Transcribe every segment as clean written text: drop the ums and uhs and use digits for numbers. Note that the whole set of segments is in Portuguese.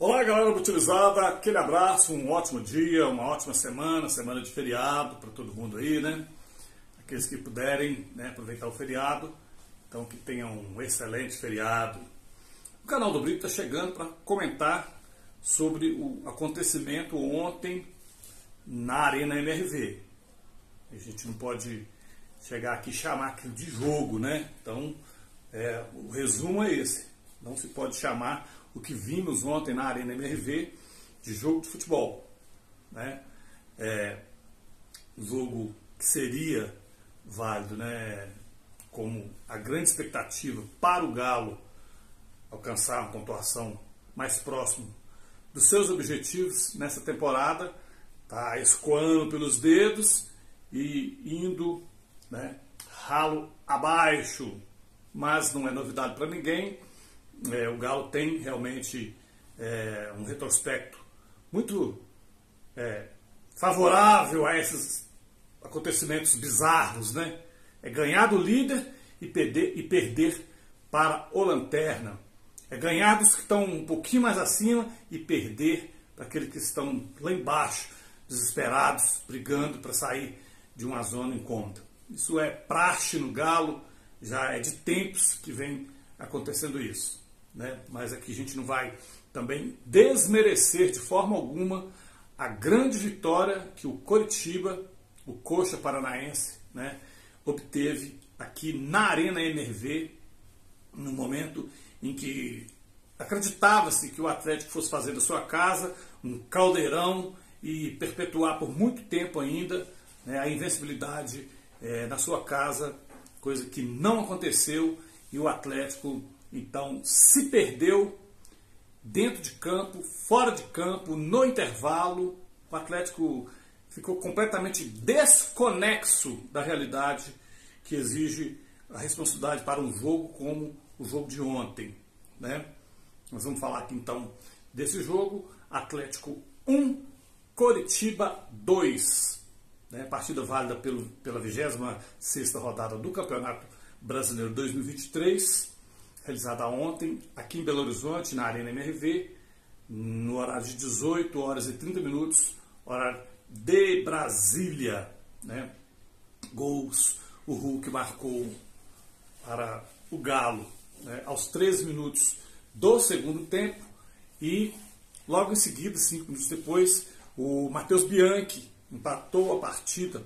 Olá galera utilizada, aquele abraço, um ótimo dia, uma ótima semana, semana de feriado para todo mundo aí, né? Aqueles que puderem, né, aproveitar o feriado, então que tenham um excelente feriado. O canal do Brito está chegando para comentar sobre o acontecimento ontem na Arena MRV. A gente não pode chegar aqui e chamar aquilo de jogo, né? Então, o resumo é esse. Não se pode chamar o que vimos ontem na Arena MRV de jogo de futebol, né? Um jogo que seria válido, né, como a grande expectativa para o Galo alcançar uma pontuação mais próxima dos seus objetivos nessa temporada, tá escoando pelos dedos e indo, né, ralo abaixo, mas não é novidade para ninguém. O Galo tem realmente um retrospecto muito favorável a esses acontecimentos bizarros, né? É ganhar do líder e perder para o lanterna. É ganhar dos que estão um pouquinho mais acima e perder para aqueles que estão lá embaixo, desesperados, brigando para sair de uma zona incômoda. Isso é praxe no Galo, já é de tempos que vem acontecendo isso, né? Mas aqui a gente não vai também desmerecer de forma alguma a grande vitória que o Coritiba, o Coxa Paranaense, né, obteve aqui na Arena MRV, no momento em que acreditava-se que o Atlético fosse fazer da sua casa um caldeirão e perpetuar por muito tempo ainda, né, a invencibilidade na sua casa, coisa que não aconteceu, e o Atlético então se perdeu dentro de campo, fora de campo, no intervalo. O Atlético ficou completamente desconexo da realidade que exige a responsabilidade para um jogo como o jogo de ontem, né? Nós vamos falar aqui então desse jogo. Atlético 1, Coritiba 2, né? Partida válida pela 26ª rodada do Campeonato Brasileiro 2023, realizada ontem aqui em Belo Horizonte, na Arena MRV, no horário de 18 horas e 30 minutos, horário de Brasília, né? Gols, o Hulk marcou para o Galo, né, aos 13 minutos do segundo tempo, e logo em seguida, 5 minutos depois, o Matheus Bianchi empatou a partida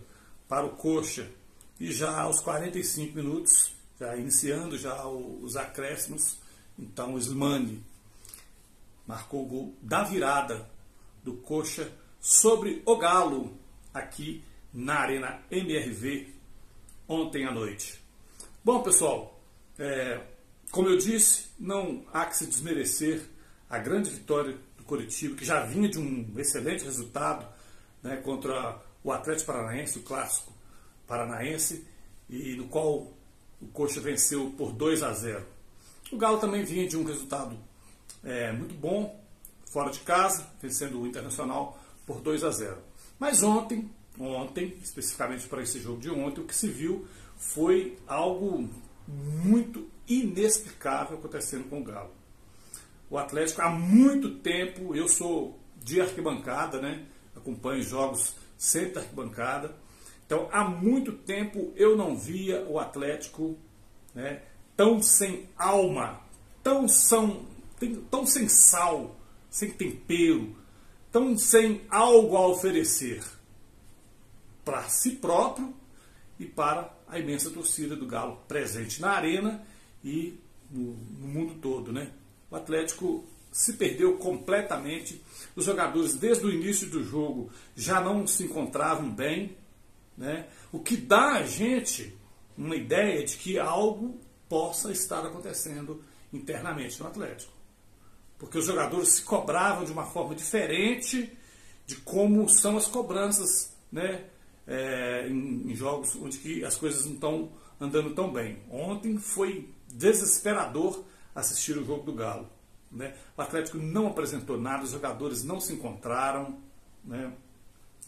para o Coxa, e já aos 45 minutos, já iniciando já os acréscimos, então o Slimani marcou o gol da virada do Coxa sobre o Galo, aqui na Arena MRV, ontem à noite. Bom, pessoal, como eu disse, não há que se desmerecer a grande vitória do Coritiba, que já vinha de um excelente resultado, né, contra o Atlético Paranaense, o clássico paranaense, e no qual o Coxa venceu por 2-0. O Galo também vinha de um resultado muito bom, fora de casa, vencendo o Internacional por 2-0. Mas ontem, especificamente para esse jogo de ontem, o que se viu foi algo muito inexplicável acontecendo com o Galo. O Atlético, há muito tempo, eu sou de arquibancada, né? Acompanho jogos sempre da arquibancada. Então, há muito tempo eu não via o Atlético, né, tão sem alma, tão sem sal, sem tempero, tão sem algo a oferecer para si próprio e para a imensa torcida do Galo presente na arena e no mundo todo, né? O Atlético se perdeu completamente. Os jogadores, desde o início do jogo, já não se encontravam bem, né? O que dá a gente uma ideia de que algo possa estar acontecendo internamente no Atlético. Porque os jogadores se cobravam de uma forma diferente de como são as cobranças, né, em jogos onde que as coisas não estão andando tão bem. Ontem foi desesperador assistir o jogo do Galo, né? O Atlético não apresentou nada, os jogadores não se encontraram, né?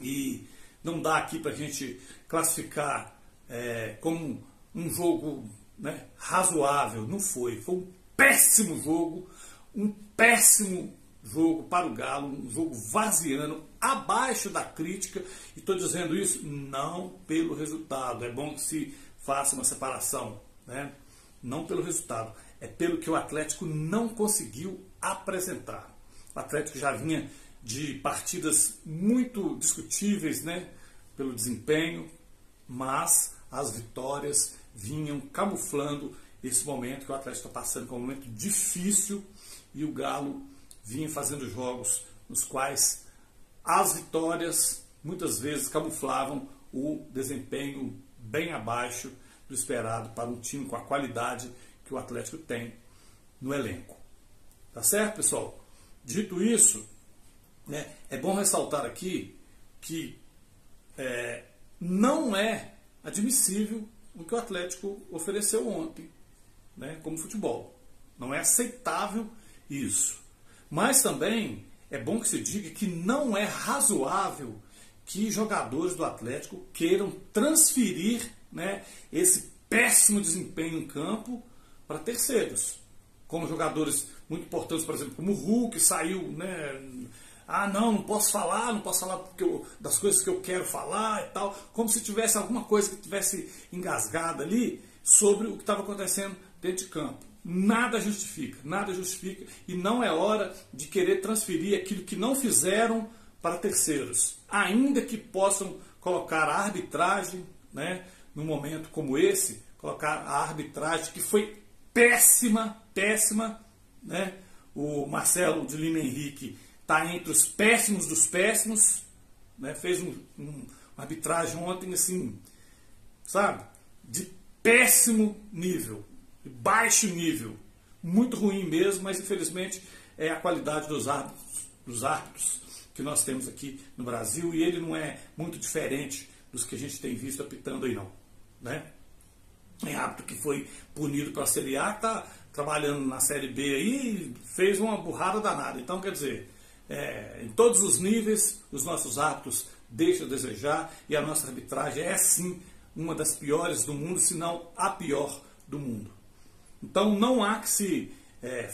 E não dá aqui para a gente classificar como um jogo, né, razoável. Não foi. Foi um péssimo jogo, um péssimo jogo para o Galo, um jogo varziano, abaixo da crítica, e estou dizendo isso não pelo resultado, é bom que se faça uma separação, né? Não pelo resultado, é pelo que o Atlético não conseguiu apresentar. O Atlético já vinha de partidas muito discutíveis, né, pelo desempenho, mas as vitórias vinham camuflando esse momento que o Atlético está passando, que é um momento difícil, e o Galo vinha fazendo jogos nos quais as vitórias muitas vezes camuflavam o desempenho bem abaixo do esperado para um time com a qualidade que o Atlético tem no elenco. Tá certo, pessoal? Dito isso, né, é bom ressaltar aqui que não é admissível o que o Atlético ofereceu ontem, né, como futebol. Não é aceitável isso. Mas também é bom que se diga que não é razoável que jogadores do Atlético queiram transferir, né, esse péssimo desempenho em campo para terceiros. Como jogadores muito importantes, por exemplo, como o Hulk, saiu, né? Ah, não posso falar das coisas que eu quero falar e tal. Como se tivesse alguma coisa que tivesse engasgada ali sobre o que estava acontecendo dentro de campo. Nada justifica e não é hora de querer transferir aquilo que não fizeram para terceiros. Ainda que possam colocar a arbitragem, né, num momento como esse, colocar a arbitragem que foi péssima, né? O Marcelo de Lima Henrique está entre os péssimos dos péssimos, né? Fez uma arbitragem ontem assim, sabe, de péssimo nível, de baixo nível, muito ruim mesmo, mas infelizmente é a qualidade dos árbitros que nós temos aqui no Brasil, e ele não é muito diferente dos que a gente tem visto apitando aí não, né? Tem árbitro que foi punido para a Série A, está trabalhando na Série B aí e fez uma burrada danada. Então, quer dizer, em todos os níveis, os nossos árbitros deixam a desejar, e a nossa arbitragem é sim uma das piores do mundo, se não a pior do mundo. Então não há que se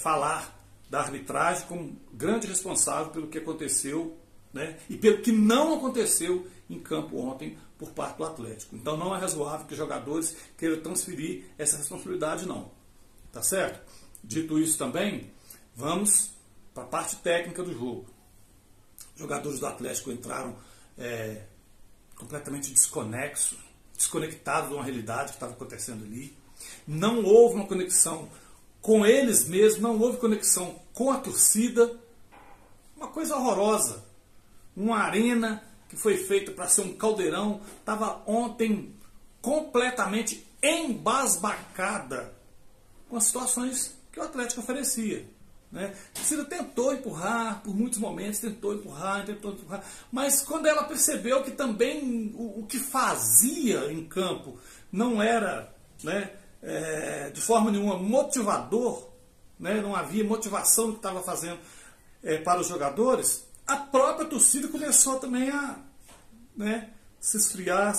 falar da arbitragem como grande responsável pelo que aconteceu, né, e pelo que não aconteceu em campo ontem por parte do Atlético. Então não é razoável que os jogadores queiram transferir essa responsabilidade, não. Tá certo? Dito isso também, vamos para a parte técnica do jogo. Os jogadores do Atlético entraram completamente desconectados de uma realidade que estava acontecendo ali. Não houve uma conexão com eles mesmos, não houve conexão com a torcida. Uma coisa horrorosa. Uma arena que foi feita para ser um caldeirão, estava ontem completamente embasbacada com as situações que o Atlético oferecia, né? A torcida tentou empurrar, por muitos momentos tentou empurrar, mas quando ela percebeu que também o que fazia em campo não era, né, de forma nenhuma motivador, né, não havia motivação no que estava fazendo para os jogadores, a própria torcida começou também a, né, se esfriar,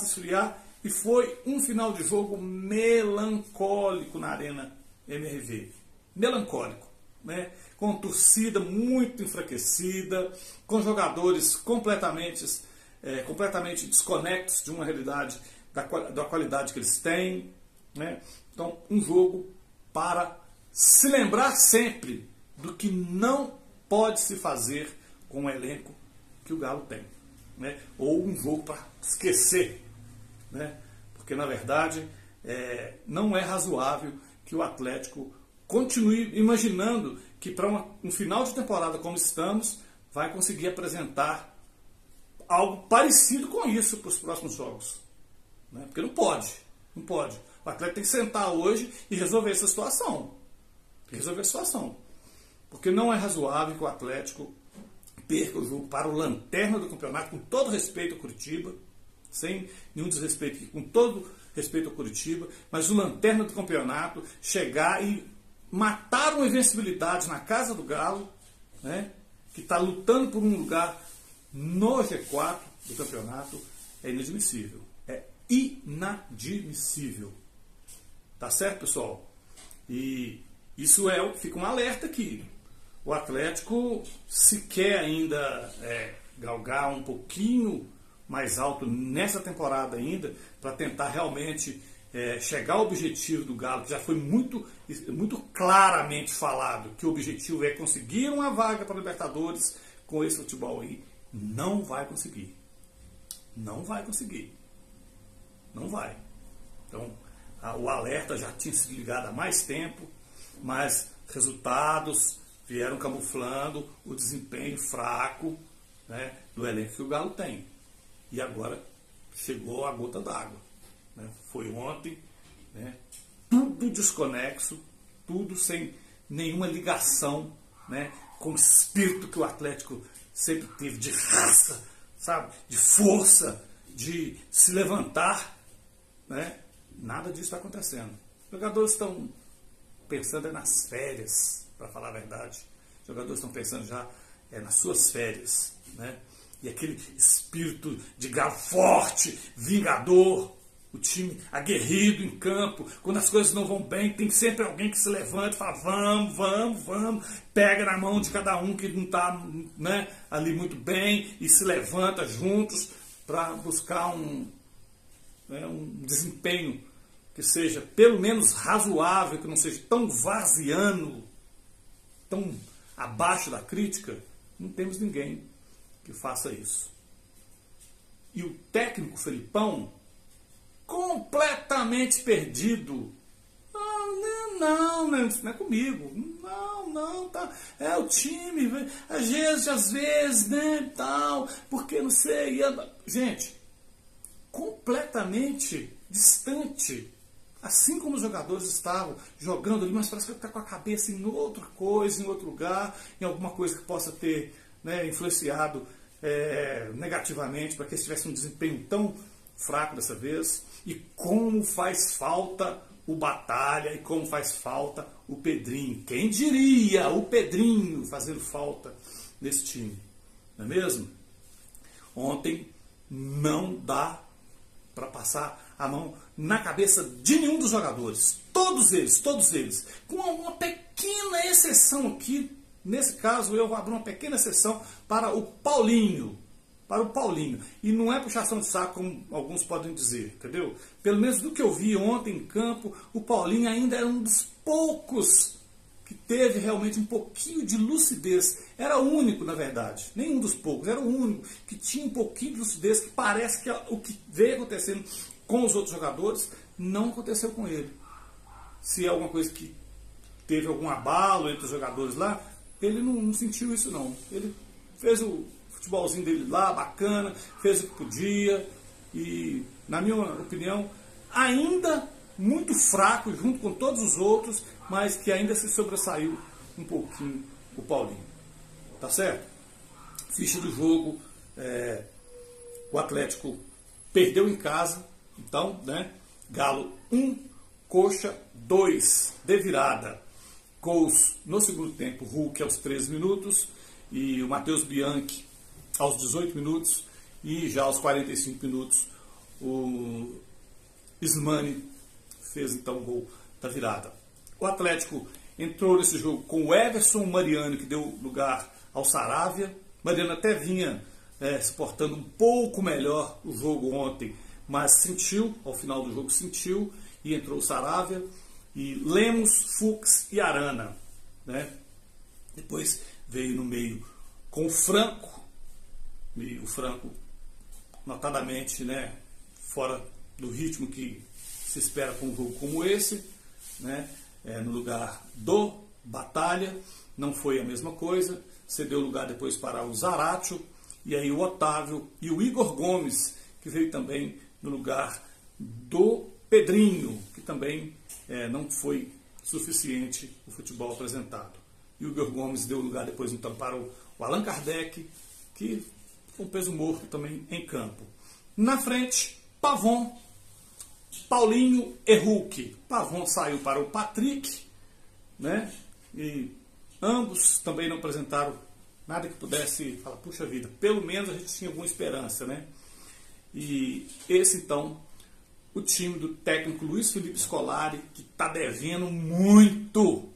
e foi um final de jogo melancólico na Arena MRV. Melancólico, né? Com torcida muito enfraquecida, com jogadores completamente desconectos de uma realidade da qualidade que eles têm, né? Então, um jogo para se lembrar sempre do que não pode se fazer com o elenco que o Galo tem, né? Ou um jogo para esquecer, né? Porque na verdade não é razoável que o Atlético continue imaginando que para um final de temporada como estamos vai conseguir apresentar algo parecido com isso para os próximos jogos, né? Porque não pode. O Atlético tem que sentar hoje e resolver essa situação. Porque não é razoável que o Atlético perca o jogo para o lanterna do campeonato, com todo respeito ao Curitiba, sem nenhum desrespeito aqui, com todo respeito ao Curitiba, mas o lanterna do campeonato chegar e matar uma invencibilidade na casa do Galo, né, que está lutando por um lugar no G4 do campeonato, é inadmissível. É inadmissível. Tá certo, pessoal? E isso fica um alerta aqui. o Atlético, se quer ainda galgar um pouquinho mais alto nessa temporada ainda, para tentar realmente chegar ao objetivo do Galo, que já foi muito claramente falado, que o objetivo é conseguir uma vaga para a Libertadores com esse futebol aí, não vai conseguir. Não vai conseguir. Não vai. Então, o alerta já tinha sido ligado há mais tempo, mas resultados vieram camuflando o desempenho fraco, né, do elenco que o Galo tem. E agora chegou a gota d'água. Né? Foi ontem, né, tudo desconexo, tudo sem nenhuma ligação, né, com o espírito que o Atlético sempre teve, de raça, sabe, de força, de se levantar, né? Nada disso está acontecendo. Os jogadores estão pensando nas férias, para falar a verdade. Os jogadores estão pensando já nas suas férias, né? E aquele espírito de galo forte, vingador, o time aguerrido em campo, quando as coisas não vão bem, tem sempre alguém que se levanta e fala, vamos, pega na mão de cada um que não está, né, ali muito bem e se levanta juntos para buscar um desempenho que seja pelo menos razoável, que não seja tão varziano, tão abaixo da crítica. Não temos ninguém que faça isso. E o técnico Felipão, completamente perdido. Não, isso não é comigo. Não, tá. É o time, às vezes, né, tal, porque não sei. Gente, completamente distante. Assim como os jogadores estavam jogando ali, mas parece que está com a cabeça em outra coisa, em outro lugar, em alguma coisa que possa ter, né, influenciado negativamente para que eles tivessem um desempenho tão fraco dessa vez. E como faz falta o Batalha e como faz falta o Pedrinho. Quem diria o Pedrinho fazendo falta nesse time, não é mesmo? Ontem não dá para passar a mão na cabeça de nenhum dos jogadores. Todos eles. Com uma pequena exceção aqui. Nesse caso, eu vou abrir uma pequena exceção para o Paulinho. E não é puxação de saco, como alguns podem dizer, entendeu? Pelo menos do que eu vi ontem em campo, o Paulinho ainda era um dos poucos que teve realmente um pouquinho de lucidez. Era o único, na verdade. Nem um dos poucos, era o único que tinha um pouquinho de lucidez, que parece que o que veio acontecendo com os outros jogadores não aconteceu com ele. Se é alguma coisa que teve algum abalo entre os jogadores lá, ele não sentiu isso não. Ele fez o futebolzinho dele lá, bacana, fez o que podia e, na minha opinião, ainda muito fraco junto com todos os outros, mas que ainda se sobressaiu um pouquinho o Paulinho. Tá certo? Ficha do jogo, o Atlético perdeu em casa, então, né? Galo 1, Coxa 2, de virada. Gols no segundo tempo, Hulk aos 13 minutos e o Matheus Bianchi aos 18 minutos e já aos 45 minutos o Slimani fez então o gol da virada. O Atlético entrou nesse jogo com o Everson Mariano, que deu lugar ao Saravia. Mariano até vinha se portando um pouco melhor o jogo ontem, mas sentiu, ao final do jogo sentiu, e entrou o Saravia. E Lemos, Fux e Arana, né? Depois veio no meio com o Franco, e o Franco notadamente, né, fora do ritmo que se espera com um jogo como esse, né, no lugar do Batalha. Não foi a mesma coisa, cedeu lugar depois para o Zaratio, e aí o Otávio e o Igor Gomes, que veio também no lugar do Pedrinho, que também não foi suficiente o futebol apresentado. E o Igor Gomes deu lugar depois então para o Allan Kardec, que foi um peso morto também em campo. Na frente, Pavon, Paulinho e Hulk. Pavon saiu para o Patrick, né? E ambos também não apresentaram nada que pudesse falar, puxa vida, pelo menos a gente tinha alguma esperança, né? E esse então, o time do técnico Luiz Felipe Scolari, que está devendo muito,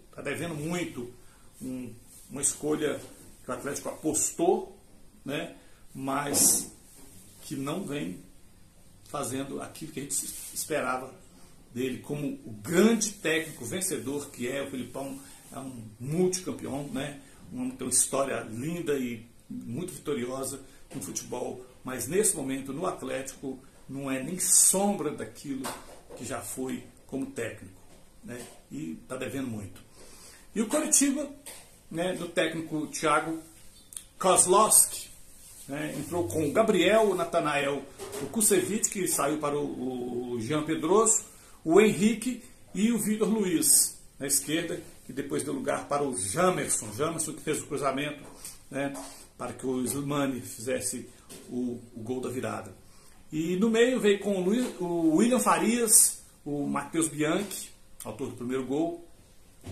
um uma escolha que o Atlético apostou, né, mas que não vem fazendo aquilo que a gente esperava dele como o grande técnico vencedor que é. O Felipão é um multicampeão, né, tem uma história linda e muito vitoriosa no futebol, mas nesse momento no Atlético não é nem sombra daquilo que já foi como técnico, né, e está devendo muito. E o Coritiba, né, do técnico Thiago Kozlowski, né, entrou com o Gabriel, o Natanael, o Kusevich, que saiu para o Jean Pedroso, o Henrique e o Vitor Luiz na esquerda, que depois deu lugar para o Jamerson que fez o cruzamento, né, para que o Slimani fizesse o gol da virada. E no meio veio com o William Farias, o Matheus Bianchi, autor do primeiro gol,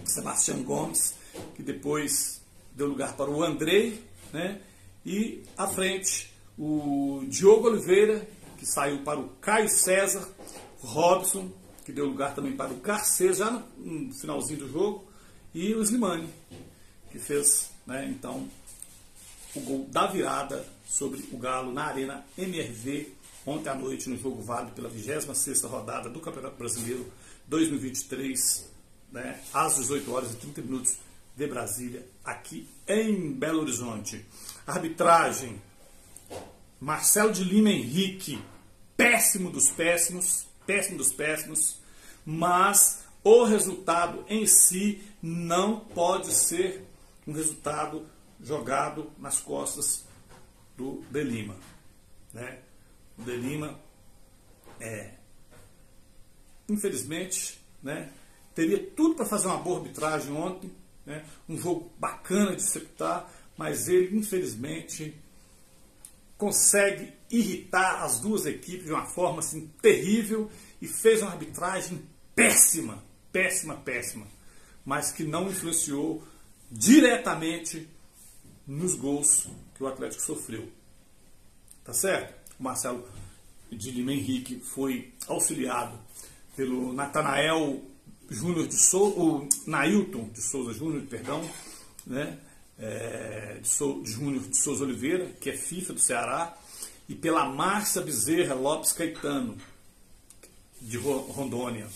Sebastião Gomes, que depois deu lugar para o Andrei, né, e à frente o Diogo Oliveira, que saiu para o Caio César, o Robson, que deu lugar também para o Garcês, já no finalzinho do jogo, e o Slimani, que fez, né, então, o gol da virada sobre o Galo na Arena MRV, ontem à noite, no jogo válido pela 26ª rodada do Campeonato Brasileiro 2023, né, às 18 horas e 30 minutos de Brasília, aqui em Belo Horizonte. Arbitragem, Marcelo de Lima Henrique, péssimo dos péssimos, mas o resultado em si não pode ser um resultado jogado nas costas do De Lima, né? O De Lima, infelizmente, né, teria tudo para fazer uma boa arbitragem ontem, né, um jogo bacana de executar, mas ele, infelizmente, consegue irritar as duas equipes de uma forma assim, terrível e fez uma arbitragem péssima, mas que não influenciou diretamente nos gols que o Atlético sofreu. Tá certo? O Marcelo de Lima Henrique foi auxiliado pelo Natanael Júnior de Souza, o Nailton de Souza Júnior, perdão, né? Júnior de Souza Oliveira, que é FIFA do Ceará, e pela Márcia Bezerra Lopes Caetano, de Rondônia.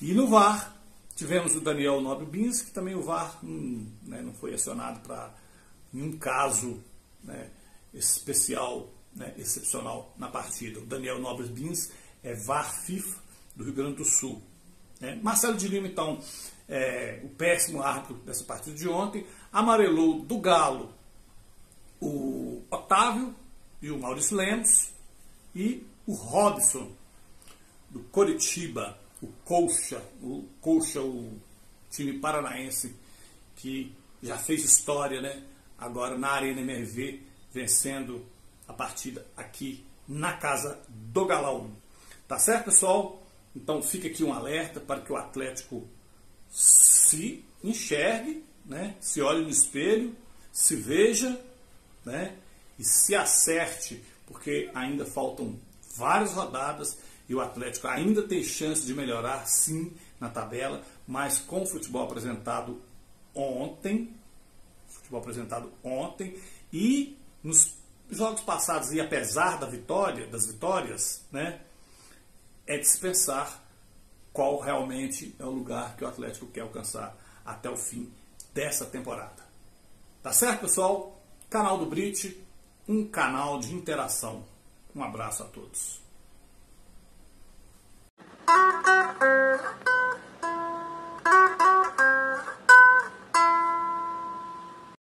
E no VAR tivemos o Daniel Nobre Bins, que também o VAR não foi acionado para nenhum caso, né, especial, né, excepcional na partida. O Daniel Nobre Bins é VAR FIFA do Rio Grande do Sul. Marcelo de Lima, então, o péssimo árbitro dessa partida de ontem, amarelou do Galo o Otávio e o Maurício Lemos, e o Robson do Coritiba, o Coxa, o time paranaense que já fez história, né, agora na Arena MRV, vencendo a partida aqui na casa do Galão. Tá certo, pessoal? Então fica aqui um alerta para que o Atlético se enxergue, né, se olhe no espelho, se veja, né, e se acerte, porque ainda faltam várias rodadas e o Atlético ainda tem chance de melhorar, sim, na tabela, mas com o futebol apresentado ontem e nos jogos passados, e apesar das vitórias, né, é de se pensar qual realmente é o lugar que o Atlético quer alcançar até o fim dessa temporada. Tá certo, pessoal? Canal do Brit, um canal de interação. Um abraço a todos.